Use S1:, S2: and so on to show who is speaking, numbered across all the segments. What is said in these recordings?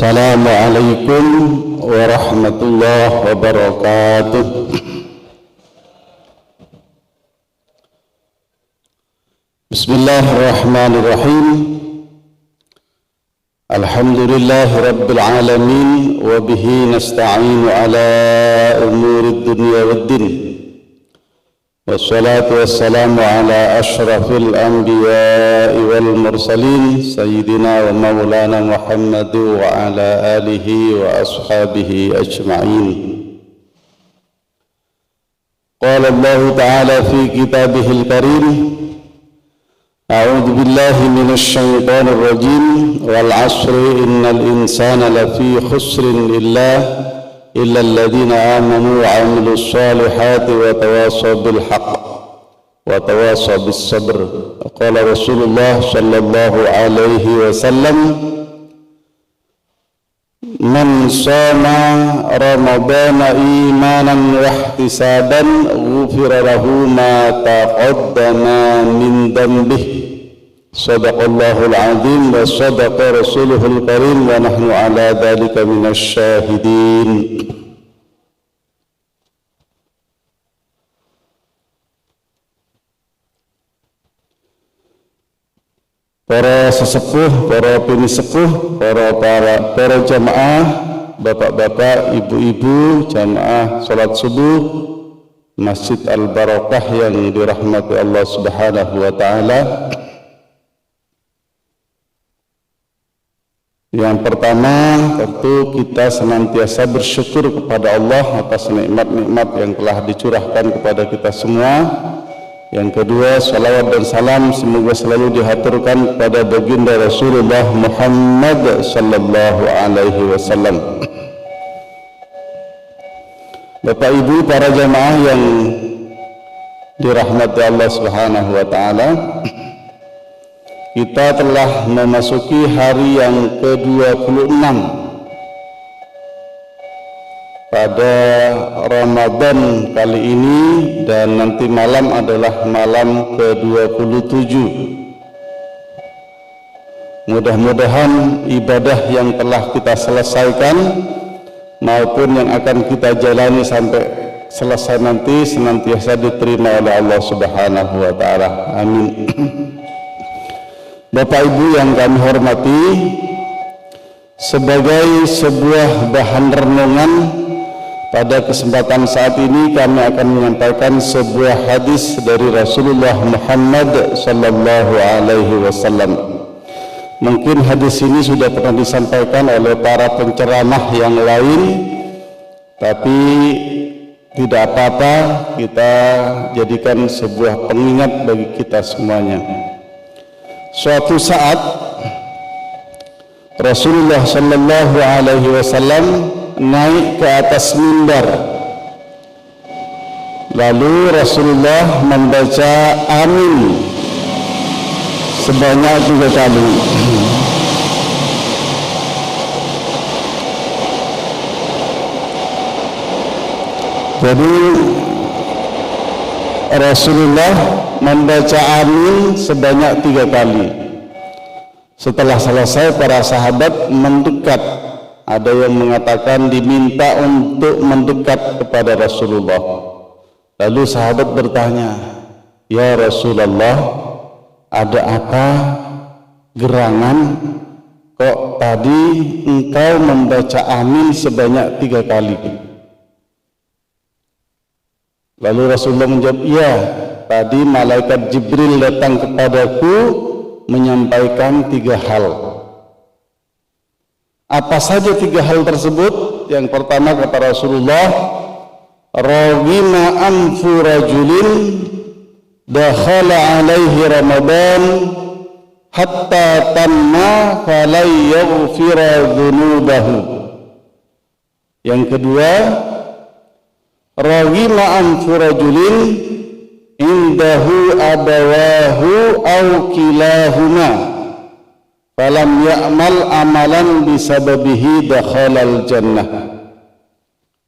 S1: Assalamualaikum warahmatullahi wabarakatuh. Bismillahirrahmanirrahim. Alhamdulillahi rabbil alamin wa bihi nasta'inu ala umurid dunya waddin. Wassalatu wassalamu ala ashrafil anbiya'i wal mursalin sayyidina wa maulana Muhammad wa ala alihi wa ashabihi ajma'in. Qala Allah ta'ala fi kitabihil karim, a'udzu billahi minasy syaithanir rajim, wal 'ashri innal insana lafi khusrin إلا الذين آمنوا وعملوا الصالحات وتواصوا بالحق وتواصوا بالصبر. قال رسول الله صلى الله عليه وسلم من صام رمضان إيمانا واحتسابا غفر له ما تقدم من ذنبه. Sadaqallahul azim wa sadaqa rasuluhul karim wa nahnu ala dhalika minasyahidin. Para sesepuh, para pinisepuh, para jamaah, bapak-bapak, ibu-ibu, jamaah salat subuh Masjid Al-Barakah yang dirahmati Allah Subhanahu wa taala. Yang pertama, tentu kita senantiasa bersyukur kepada Allah atas nikmat-nikmat yang telah dicurahkan kepada kita semua. Yang kedua, salawat dan salam semoga selalu dihaturkan kepada baginda Rasulullah Muhammad sallallahu alaihi wasallam. Bapak Ibu para jamaah yang dirahmati Allah Subhanahu wa taala, kita telah memasuki hari yang ke-26 pada Ramadan kali ini, dan nanti malam adalah malam ke-27. Mudah-mudahan ibadah yang telah kita selesaikan maupun yang akan kita jalani sampai selesai nanti senantiasa diterima oleh Allah Subhanahu wa taala. Amin. Bapak Ibu yang kami hormati, sebagai sebuah bahan renungan pada kesempatan saat ini kami akan menyampaikan sebuah hadis dari Rasulullah Muhammad sallallahu alaihi wasallam. Mungkin hadis ini sudah pernah disampaikan oleh para penceramah yang lain, tapi tidak apa-apa, kita jadikan sebuah pengingat bagi kita semuanya. Suatu saat Rasulullah sallallahu alaihi wasallam naik ke atas mimbar. Lalu Rasulullah membaca amin sebanyak 3 kali. Jadi Rasulullah membaca amin sebanyak 3 kali. Setelah selesai, para sahabat mendekat. Ada yang mengatakan diminta untuk mendekat kepada Rasulullah. Lalu sahabat bertanya, "Ya Rasulullah, ada apa gerangan? Kok tadi engkau membaca amin sebanyak 3 kali?" Lalu Rasulullah menjawab, "Ya, tadi malaikat Jibril datang kepadaku menyampaikan 3 hal." Apa saja 3 hal tersebut? Yang pertama, kata Rasulullah, "Raghima anfu rajulin dakhala alaihi Ramadan hatta tamma falay yaghfira dhunubahu." Yang kedua, "Raghima anfu rajulin indahu abawahu aw kilahuma falam ya'mal amalan bisababihi dakhalal jannah."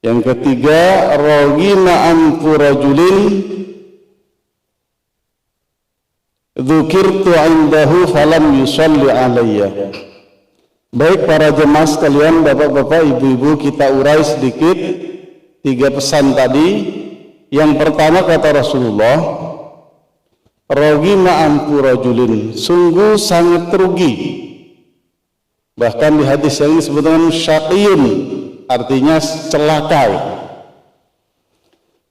S1: Yang ketiga, "Raghima anfu rajulin dzukirtu indahu falam yusalli alayya Baik para jemaah sekalian, bapak-bapak, ibu-ibu, kita urai sedikit 3 pesan tadi. Yang pertama kata Rasulullah, rogi ma'ampu rajulin, sungguh sangat rugi. Bahkan di hadis yang disebutkan syaqiyun, artinya celaka.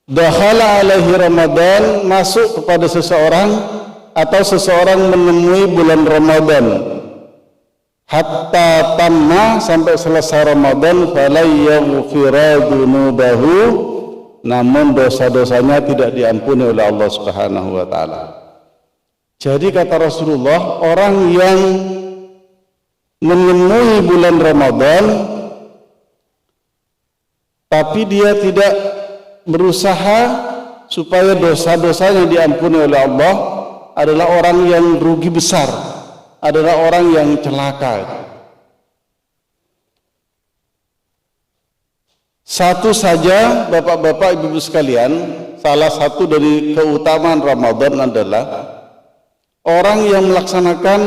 S1: Dakhala alaihi Ramadan, masuk kepada seseorang atau seseorang menemui bulan Ramadan, hatta tamma, sampai selesai Ramadan, fala yaghfira dunubahu, namun dosa-dosanya tidak diampuni oleh Allah Subhanahu wa taala. Jadi kata Rasulullah, orang yang menemui bulan Ramadan tapi dia tidak berusaha supaya dosa-dosanya diampuni oleh Allah adalah orang yang rugi besar, adalah orang yang celaka. Satu saja bapak-bapak, ibu-ibu sekalian, salah satu dari keutamaan Ramadan adalah orang yang melaksanakan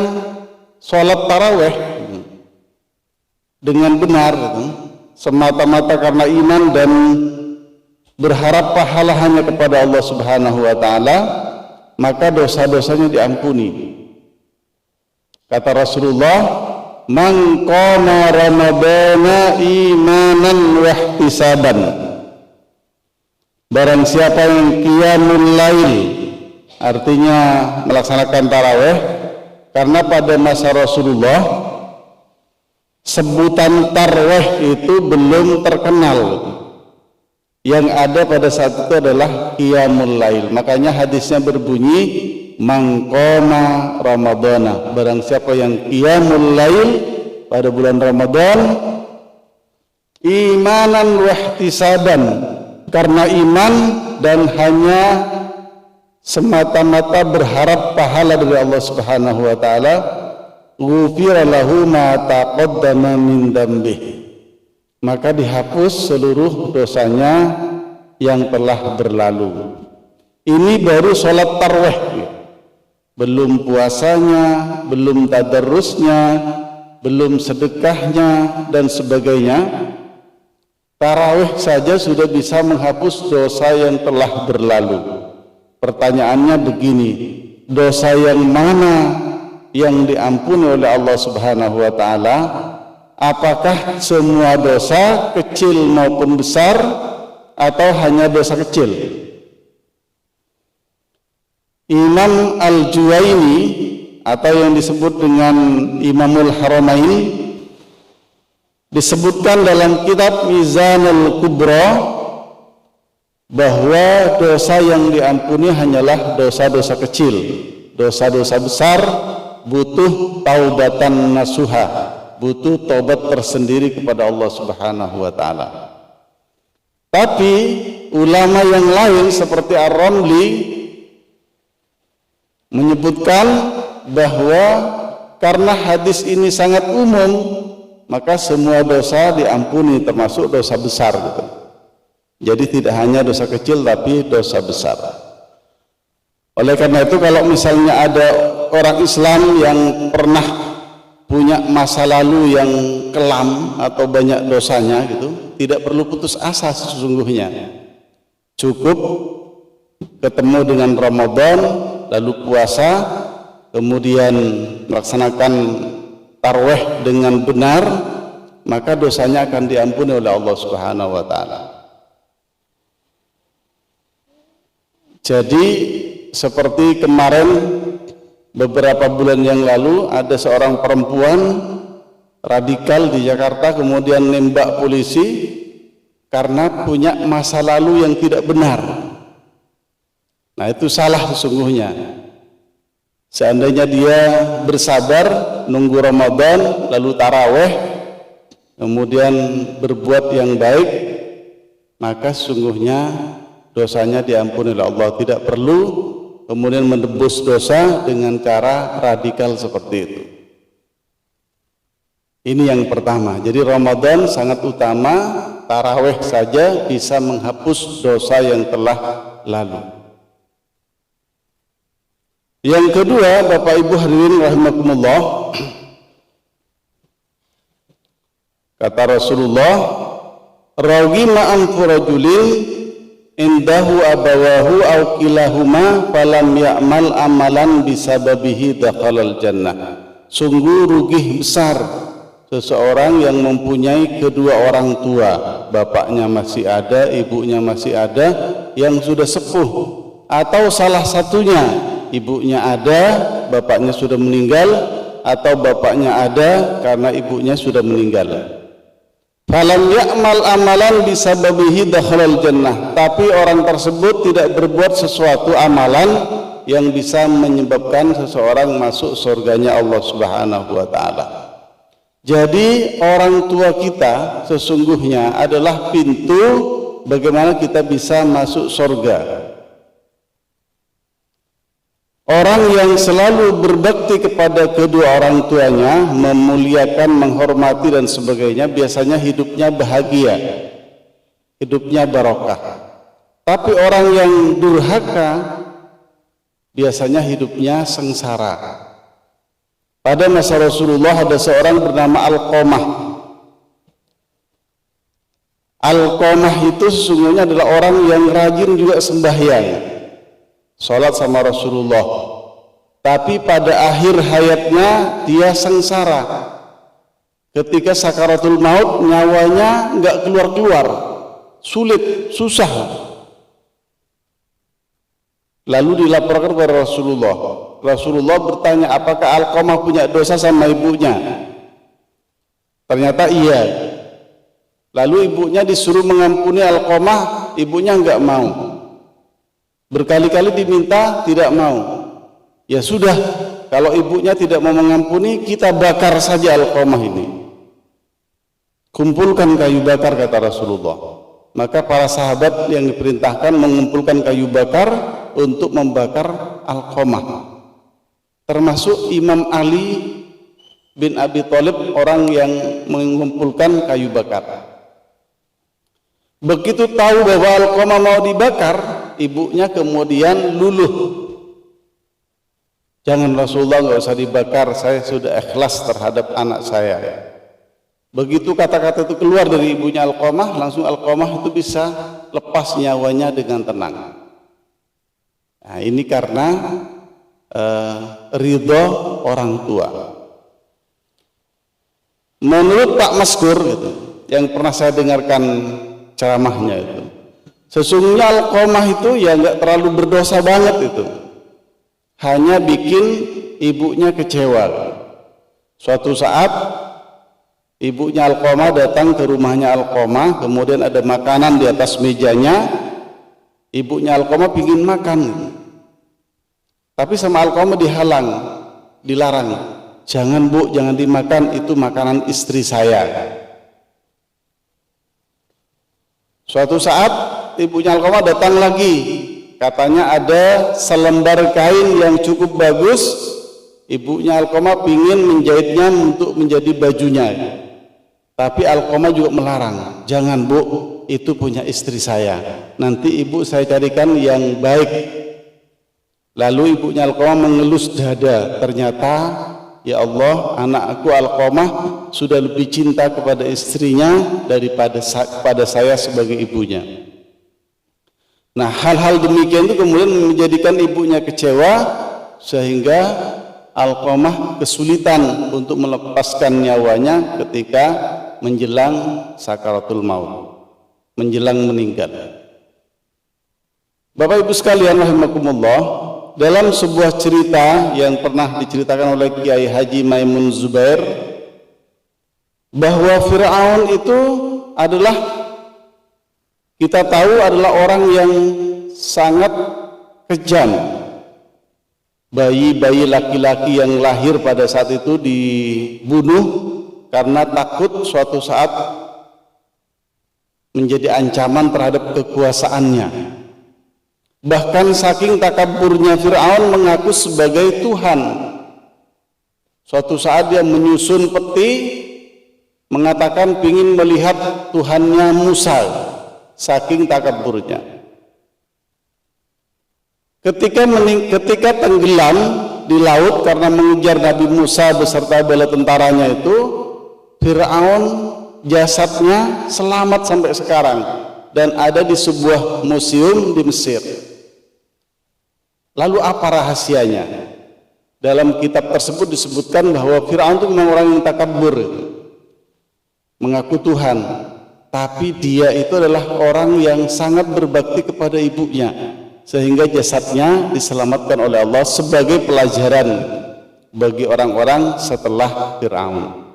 S1: sholat taraweh dengan benar, semata-mata karena iman dan berharap pahala hanya kepada Allah Subhanahu wa taala, maka dosa-dosanya diampuni. Kata Rasulullah, man qama ramadana imanan wa ihtisaban, barang siapa yang qiyamul lail, artinya melaksanakan tarawih, karena pada masa Rasulullah sebutan tarawih itu belum terkenal. Yang ada pada saat itu adalah qiyamul lail. Makanya hadisnya berbunyi man qama ramadana, barang siapa yang qiyamul lail pada bulan Ramadan imanan wa ihtisaban, karena iman dan hanya semata-mata berharap pahala dari Allah Subhanahu wa taala, ghufira lahu ma taqaddama min dzambih, maka dihapus seluruh dosanya yang telah berlalu. Ini baru sholat tarawih, belum puasanya, belum tadarrusnya, belum sedekahnya dan sebagainya. Tarawih saja sudah bisa menghapus dosa yang telah berlalu. Pertanyaannya begini, dosa yang mana yang diampuni oleh Allah Subhanahu wa taala? Apakah semua dosa kecil maupun besar atau hanya dosa kecil? Imam Al-Juwaini atau yang disebut dengan Imamul Haramain disebutkan dalam kitab Mizanul Kubra bahwa dosa yang diampuni hanyalah dosa-dosa kecil. Dosa-dosa besar butuh taubatan nasuha, butuh taubat tersendiri kepada Allah Subhanahu wa taala. Tapi ulama yang lain seperti Ar-Ramli menyebutkan bahwa karena hadis ini sangat umum, maka semua dosa diampuni, termasuk dosa besar gitu. Jadi tidak hanya dosa kecil tapi dosa besar. Oleh karena itu kalau misalnya ada orang Islam yang pernah punya masa lalu yang kelam atau banyak dosanya gitu, tidak perlu putus asa sesungguhnya. Cukup ketemu dengan Ramadan, lalu puasa, kemudian melaksanakan tarawih dengan benar, maka dosanya akan diampuni oleh Allah Subhanahu wa taala. Jadi seperti kemarin beberapa bulan yang lalu ada seorang perempuan radikal di Jakarta kemudian nembak polisi karena punya masa lalu yang tidak benar. Nah, itu salah sesungguhnya. Seandainya dia bersabar nunggu Ramadan lalu taraweh kemudian berbuat yang baik, maka sesungguhnya dosanya diampuni oleh Allah. Tidak perlu kemudian menebus dosa dengan cara radikal seperti itu. Ini yang pertama. Jadi Ramadan sangat utama, taraweh saja bisa menghapus dosa yang telah lalu. Yang kedua, Bapak Ibu hadirin rahimakumullah, Kata Rasulullah, "Raghima an rajulin indahu abawahu aw kilahuma falam ya'mal amalan bisababihi dakhalal jannah." Sungguh rugi besar seseorang yang mempunyai kedua orang tua, bapaknya masih ada, ibunya masih ada, yang sudah sepuh, atau salah satunya ibunya ada, bapaknya sudah meninggal, atau bapaknya ada karena ibunya sudah meninggal. Falam ya'mal amalan bisababihi dakhalal jannah, tapi orang tersebut tidak berbuat sesuatu amalan yang bisa menyebabkan seseorang masuk surganya Allah Subhanahu wa taala. Jadi orang tua kita sesungguhnya adalah pintu bagaimana kita bisa masuk surga. Orang yang selalu berbakti kepada kedua orang tuanya, memuliakan, menghormati dan sebagainya, biasanya hidupnya bahagia, hidupnya barokah. Tapi orang yang durhaka biasanya hidupnya sengsara. Pada masa Rasulullah ada seorang bernama Alqamah. Alqamah itu sesungguhnya adalah orang yang rajin juga sembahyang, sholat sama Rasulullah. Tapi pada akhir hayatnya dia sengsara. Ketika sakaratul maut, nyawanya nggak keluar-keluar, sulit, susah. Lalu dilaporkan kepada Rasulullah. Rasulullah bertanya, apakah Alqamah punya dosa sama ibunya? Ternyata iya. Lalu ibunya disuruh mengampuni Alqamah, ibunya enggak mau. Berkali-kali diminta, tidak mau. Ya sudah, kalau ibunya tidak mau mengampuni, kita bakar saja Alqamah ini. Kumpulkan kayu bakar, kata Rasulullah. Maka para sahabat yang diperintahkan mengumpulkan kayu bakar untuk membakar Alqamah. Termasuk Imam Ali bin Abi Thalib, orang yang mengumpulkan kayu bakar. Begitu tahu bahwa Alqamah mau dibakar, ibunya kemudian luluh. Jangan Rasulullah, nggak usah dibakar, saya sudah ikhlas terhadap anak saya. Begitu kata-kata itu keluar dari ibunya Alqamah, langsung Alqamah itu bisa lepas nyawanya dengan tenang. Nah, ini karena ridho orang tua. Menurut Pak Maskur gitu, yang pernah saya dengarkan ceramahnya itu, sesungguhnya Alqamah itu ya nggak terlalu berdosa banget itu, hanya bikin ibunya kecewa. Suatu saat ibunya Alqamah datang ke rumahnya Alqamah, kemudian ada makanan di atas mejanya. Ibunya Alqamah pingin makan, tapi sama Alqamah dihalang, dilarang. Jangan bu, jangan dimakan, itu makanan istri saya. Suatu saat ibunya Alqamah datang lagi, katanya ada selembar kain yang cukup bagus. Ibunya Alqamah pingin menjahitnya untuk menjadi bajunya. Tapi Alqamah juga melarang, jangan bu, itu punya istri saya, nanti ibu saya carikan yang baik. Lalu ibunya Alqamah mengelus dada, ternyata ya Allah, anakku Alqamah sudah lebih cinta kepada istrinya daripada kepada saya sebagai ibunya. Nah, hal-hal demikian itu kemudian menjadikan ibunya kecewa, sehingga Alqamah kesulitan untuk melepaskan nyawanya ketika menjelang sakaratul maut, menjelang meninggal. Bapak Ibu sekalian rahimakumullah, dalam sebuah cerita yang pernah diceritakan oleh Kiai Haji Maimun Zubair, bahwa Fir'aun itu adalah, kita tahu adalah orang yang sangat kejam. Bayi-bayi laki-laki yang lahir pada saat itu dibunuh karena takut suatu saat menjadi ancaman terhadap kekuasaannya. Bahkan saking takaburnya Fir'aun mengaku sebagai Tuhan. Suatu saat dia menyusun peti, mengatakan ingin melihat Tuhannya Musa, saking takaburnya. Ketika tenggelam di laut karena mengejar Nabi Musa beserta bala tentaranya itu, Fir'aun jasadnya selamat sampai sekarang dan ada di sebuah museum di Mesir. Lalu apa rahasianya? Dalam kitab tersebut disebutkan bahwa Fir'aun itu memang orang yang takabur, mengaku Tuhan, tapi dia itu adalah orang yang sangat berbakti kepada ibunya, sehingga jasadnya diselamatkan oleh Allah sebagai pelajaran bagi orang-orang setelah Fir'aun.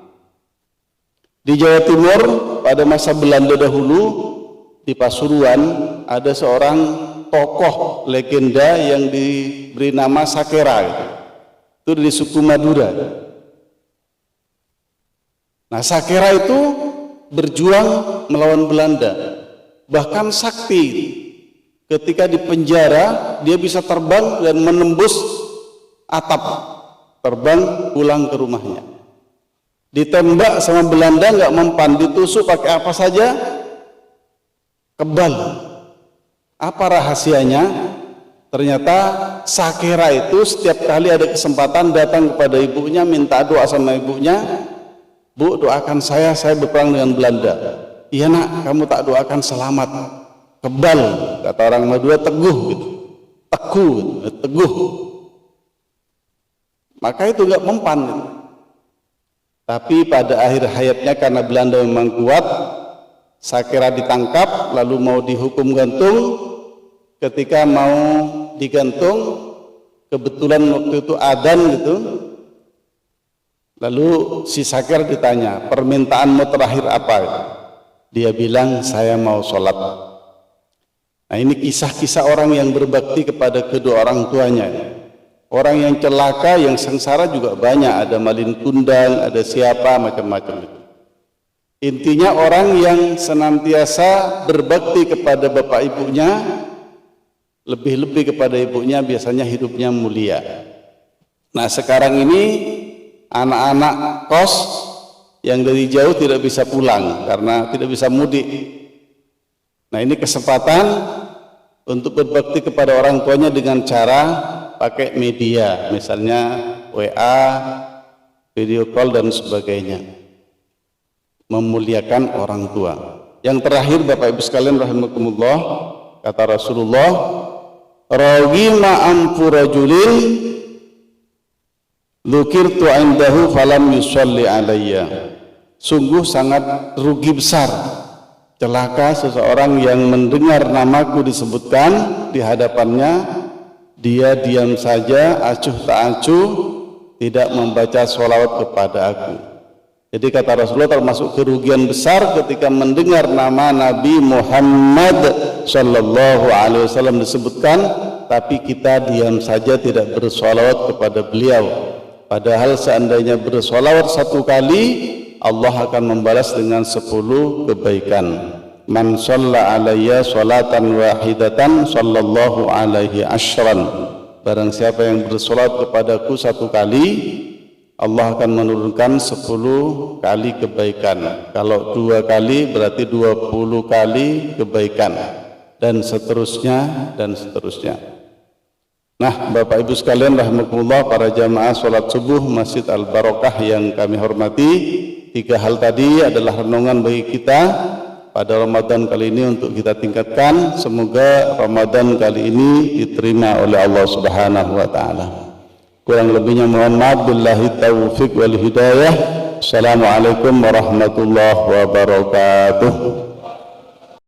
S1: Di Jawa Timur pada masa Belanda dahulu, di Pasuruan, ada seorang tokoh legenda yang diberi nama Sakera, itu di suku Madura. Nah, Sakera itu berjuang melawan Belanda, bahkan sakti. Ketika di penjara dia bisa terbang dan menembus atap, terbang pulang ke rumahnya. Ditembak sama Belanda nggak mempan, ditusuk pakai apa saja kebal. Apa rahasianya? Ternyata Sakera itu setiap kali ada kesempatan datang kepada ibunya, minta doa sama ibunya. Bu, doakan saya berperang dengan Belanda. Iya nak, kamu tak doakan selamat. Kebal, kata orang Madura, teguh gitu. Teguh. Maka itu nggak mempan gitu. Tapi pada akhir hayatnya karena Belanda memang kuat, Sakera ditangkap lalu mau dihukum gantung. Ketika mau digantung, kebetulan waktu itu adzan gitu. Lalu si Sakera ditanya, permintaanmu terakhir apa? Dia bilang, saya mau sholat. Nah, ini kisah-kisah orang yang berbakti kepada kedua orang tuanya. Orang yang celaka, yang sengsara juga banyak, ada malin kundang, ada siapa, macam-macam itu. Intinya orang yang senantiasa berbakti kepada bapak ibunya, lebih-lebih kepada ibunya, biasanya hidupnya mulia. Nah, sekarang ini anak-anak kos yang dari jauh tidak bisa pulang karena tidak bisa mudik. Nah, ini kesempatan untuk berbakti kepada orang tuanya dengan cara pakai media, misalnya WA, video call dan sebagainya, memuliakan orang tua. Yang terakhir Bapak Ibu sekalian rahimakumullah, kata Rasulullah, raghima anfu rajulin dzukirtu indahu falam yusalli alayya. Sungguh sangat rugi besar, celaka seseorang yang mendengar namaku disebutkan di hadapannya, dia diam saja, acuh tak acuh, tidak membaca sholawat kepada aku. Jadi kata Rasulullah, termasuk kerugian besar ketika mendengar nama Nabi Muhammad sallallahu alaihi wasallam disebutkan, tapi kita diam saja tidak bersholawat kepada beliau. Padahal seandainya bersholawat 1 kali, Allah akan membalas dengan 10 kebaikan. Man shalla alayya sholatan wahidatan sallallahu alaihi asyran. Barang siapa yang bersolat kepadaku 1 kali, Allah akan menurunkan 10 kali kebaikan. Kalau 2 kali berarti 20 kali kebaikan, dan seterusnya dan seterusnya. Nah, Bapak Ibu sekalian rahimakumullah, para jamaah sholat subuh Masjid Al-Barokah yang kami hormati, 3 hal tadi adalah renungan bagi kita pada Ramadan kali ini untuk kita tingkatkan. Semoga Ramadan kali ini diterima oleh Allah Subhanahu wa taala. Kurang lebihnya mohon maaf, billahi taufiq wal hidayah. Assalamualaikum warahmatullahi wabarakatuh.